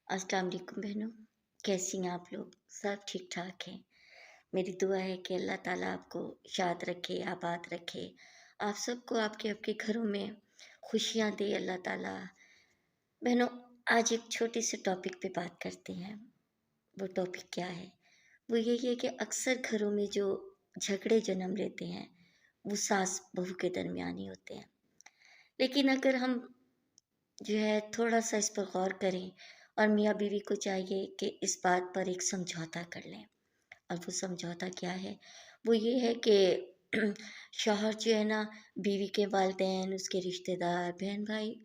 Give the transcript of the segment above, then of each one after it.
अस्सलाम वालेकुम बहनों। कैसी हैं आप लोग? सब ठीक ठाक हैं। मेरी दुआ है कि अल्लाह ताला आपको शाद रखे, आबाद रखे। आप सबको आपके आपके घरों में खुशियाँ दे अल्लाह ताला। बहनों, आज एक छोटे से टॉपिक पे बात करते हैं। वो टॉपिक क्या है? वो यही है कि अक्सर घरों में जो झगड़े जन्म लेते हैं, वो सास बहू के दरमियान ही होते हैं। लेकिन अगर हम जो है थोड़ा-सा इस पर गौर करें और मियाँ बीवी को चाहिए कि इस बात पर एक समझौता कर लें। और वो समझौता क्या है? वो ये है कि शौहर जो है ना, बीवी के वालिदैन, उसके रिश्तेदार, बहन-भाई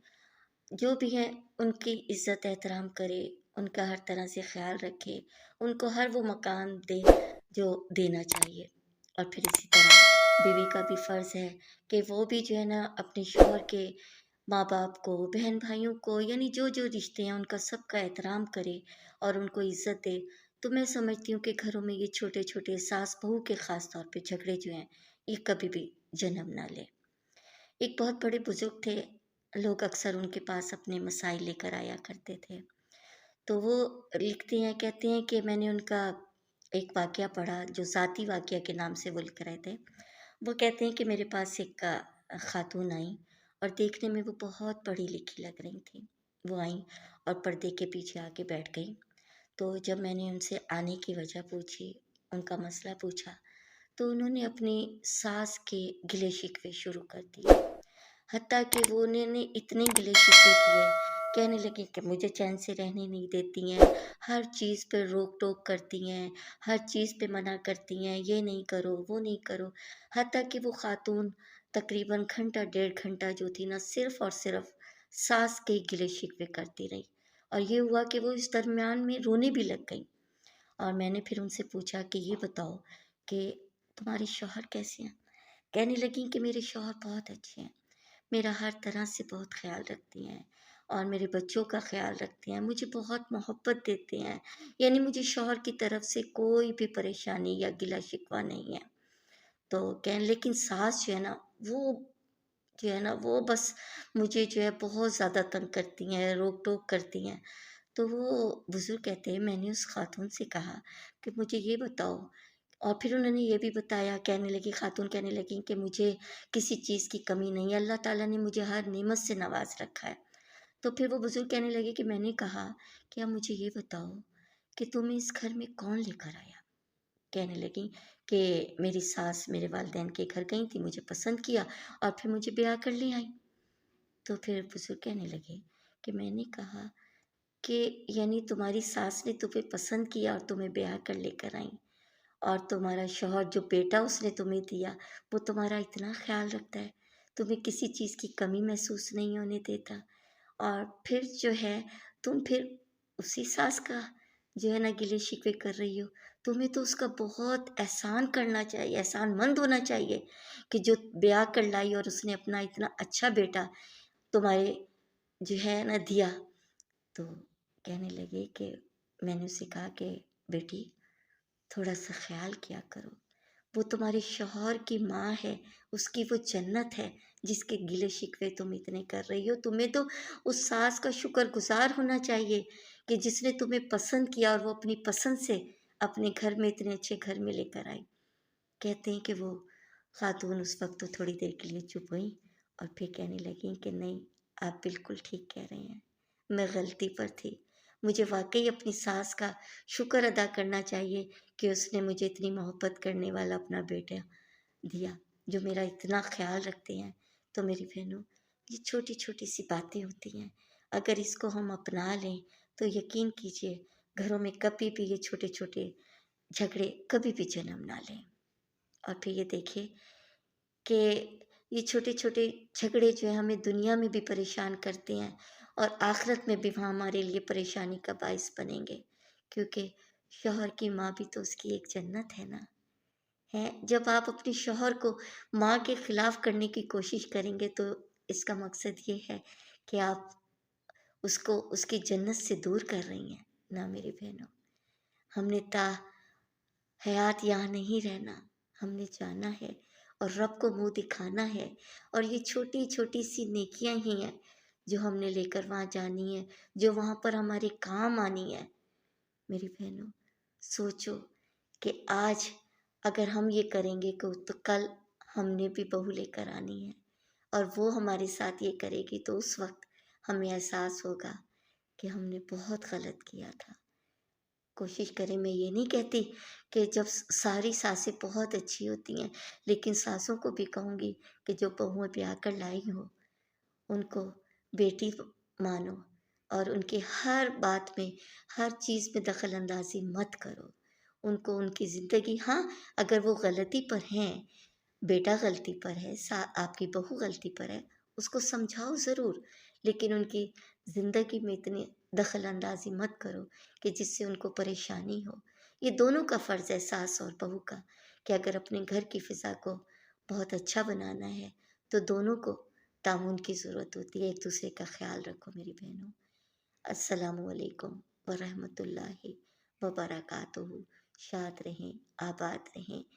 जो भी हैं, उनकी इज़्ज़त एहतराम करे, उनका हर तरह से ख़्याल रखे, उनको हर वो मकाम दे जो देना चाहिए। और फिर इसी तरह बीवी का भी फ़र्ज़ है कि वो भी जो है ना अपने शौहर के माँ-बाप को, बहन-भाइयों को यानी जो-जो रिश्ते हैं उनका सबका एहतराम करे और उनको इज़्ज़त दे। तो मैं समझती हूँ कि घरों में ये छोटे-छोटे सास-बहू के ख़ास तौर पे झगड़े जो हैं, ये कभी भी जन्म ना लें। एक बहुत बड़े बुज़ुर्ग थे, लोग अक्सर उनके पास अपने मसाइल लेकर आया करते थे। तो वो लिखते हैं, कहते हैं कि मैंने उनका एक वाक़या पढ़ा जो ज़ाती वाक़या के नाम से वो लिख रहे थे। वो कहते हैं कि मेरे पास एक ख़ातून आई और देखने में वो बहुत पढ़ी-लिखी लग रही थीं। वो आईं और पर्दे के पीछे आके बैठ गईं। तो जब मैंने उनसे आने की वजह पूछी, उनका मसला पूछा, तो उन्होंने अपनी सास के गिले-शिकवे शुरू कर दिए। हत्ता कि वो उन्होंने इतने गिले-शिकवे किए, कहने लगी कि मुझे चैन से रहने नहीं देती हैं, हर चीज़ पे रोक-टोक करती हैं, हर चीज़ पे मना करती हैं, ये नहीं करो, वो नहीं करो। हत्ता कि वो खातून तकरीबन घंटा, डेढ़ घंटा जो थी ना, सिर्फ़ और सिर्फ़ सास के गिले-शिकवे करती रही। और ये हुआ कि वो इस दरमियान में रोने भी लग गईं। और मैंने फिर उनसे पूछा कि ये बताओ कि तुम्हारे शौहर कैसे हैं? कहने लगीं कि मेरे शौहर बहुत अच्छे हैं। मेरा हर तरह से बहुत ख़्याल रखती हैं और मेरे बच्चों का ख़्याल रखती हैं, मुझे बहुत मोहब्बत देते हैं। यानी मुझे शौहर की तरफ से कोई भी परेशानी या गिला-शिकवा नहीं है। तो कहने लेकिन सास जो है ना, वो जो है ना, वो बस मुझे जो है बहुत ज़्यादा तंग करती हैं, रोक-टोक करती हैं। तो वो बुज़ुर्ग कहते हैं, मैंने उस ख़ातून से कहा कि मुझे ये बताओ। और फिर उन्होंने ये भी बताया, कहने लगी ख़ातून कहने लगी कि मुझे किसी चीज़ की कमी नहीं है, अल्लाह ताला ने मुझे हर नेमत से नवाज़ रखा है। तो फिर वो बुज़ुर्ग कहने लगे कि मैंने कहा कि अब मुझे ये बताओ कि तुम्हें इस घर में कौन लेकर आया? कहने लगी कि मेरी सास मेरे वालिदैन के घर गई थी, मुझे पसंद किया और फिर मुझे ब्याह कर ले आई। तो फिर बुज़ुर्ग कहने लगे कि मैंने कहा कि यानी तुम्हारी सास ने तुम्हें पसंद किया और तुम्हें ब्याह कर लेकर आई और तुम्हारा शौहर जो बेटा उसने तुम्हें दिया, वो तुम्हारा इतना ख़्याल रखता है, तुम्हें किसी चीज़ की कमी महसूस नहीं होने देता। और फिर जो है तुम फिर उसी सास का जो है ना गिले-शिकवे कर रही हो। तुम्हें तो उसका बहुत एहसान करना चाहिए, एहसानमंद होना चाहिए कि जो ब्याह कर लाई और उसने अपना इतना अच्छा बेटा तुम्हारे जो है ना दिया। तो कहने लगे कि मैंने उससे कहा कि बेटी थोड़ा-सा ख़्याल किया करो। वो तुम्हारे शौहर की माँ है, उसकी वो जन्नत है, जिसके गिले-शिकवे तुम इतने कर रही हो। तुम्हें तो उस सास का शुक्रगुज़ार होना चाहिए कि जिसने तुम्हें पसंद किया और वो अपनी पसंद से अपने घर में इतने अच्छे घर में लेकर आई। कहते हैं कि वो खातून उस वक़्त तो थोड़ी देर के लिए चुप हुईं और फिर कहने लगीं कि नहीं, आप बिल्कुल ठीक कह रही हैं। मैं गलती पर थी। मुझे वाक़ई अपनी सास का शुक्र अदा करना चाहिए कि उसने मुझे इतनी मोहब्बत करने वाला अपना बेटा दिया, जो मेरा इतना ख़्याल रखते हैं। तो मेरी बहनों, ये छोटी-छोटी सी बातें होती हैं, अगर इसको हम अपना लें, तो यकीन कीजिए घरों में कभी भी ये छोटे-छोटे झगड़े कभी भी जन्म ना लें। और फिर ये देखिए कि ये छोटे-छोटे झगड़े जो हैं हमें दुनिया में भी परेशान करते हैं और आखिरत में भी वहाँ हमारे लिए परेशानी का बाइस बनेंगे, क्योंकि शौहर की माँ भी तो उसकी एक जन्नत है ना, हैं? जब आप अपने शौहर को माँ के खिलाफ करने की कोशिश करेंगे तो इसका मकसद ये है कि आप उसको उसकी जन्नत से दूर कर रही हैं, ना मेरी बहनों। हमने ता हयात यहाँ नहीं रहना, हमने जाना है और रब को मुँह दिखाना है। और ये छोटी-छोटी सी नेकियाँ ही हैं جو ہم نے لے کر وہاں جانی ہے، جو وہاں پر ہمارے کام آنی ہے۔ میری بہنوں، سوچو کہ آج اگر ہم یہ کریں گے تو کل ہم نے بھی بہو لے کر آنی ہے، اور وہ ہمارے ساتھ یہ کرے گی تو اس وقت ہمیں احساس ہوگا کہ ہم نے بہت غلط کیا تھا۔ کوشش کریں، میں یہ نہیں کہتی کہ جب ساری ساسیں بہت اچھی ہوتی ہیں، لیکن ساسوں کو بھی کہوں گی کہ جو بہویں بیاہ کر لائی ہو ان کو بیٹی مانو، اور ان کے ہر بات میں، ہر چیز میں دخل اندازی مت کرو۔ ان کو ان کی زندگی، ہاں اگر وہ غلطی پر ہیں، بیٹا غلطی پر ہے، آپ کی بہو غلطی پر ہے، اس کو سمجھاؤ ضرور، لیکن ان کی زندگی میں اتنی دخل اندازی مت کرو کہ جس سے ان کو پریشانی ہو۔ یہ دونوں کا فرض ہے، ساس اور بہو کا، کہ اگر اپنے گھر کی فضا کو بہت اچھا بنانا ہے تو دونوں کو تعاون کی ضرورت ہوتی ہے۔ ایک دوسرے کا خیال رکھو میری بہنوں۔ السلام علیکم ورحمۃ اللہ وبرکاتہ۔ شاد رہیں، آباد رہیں۔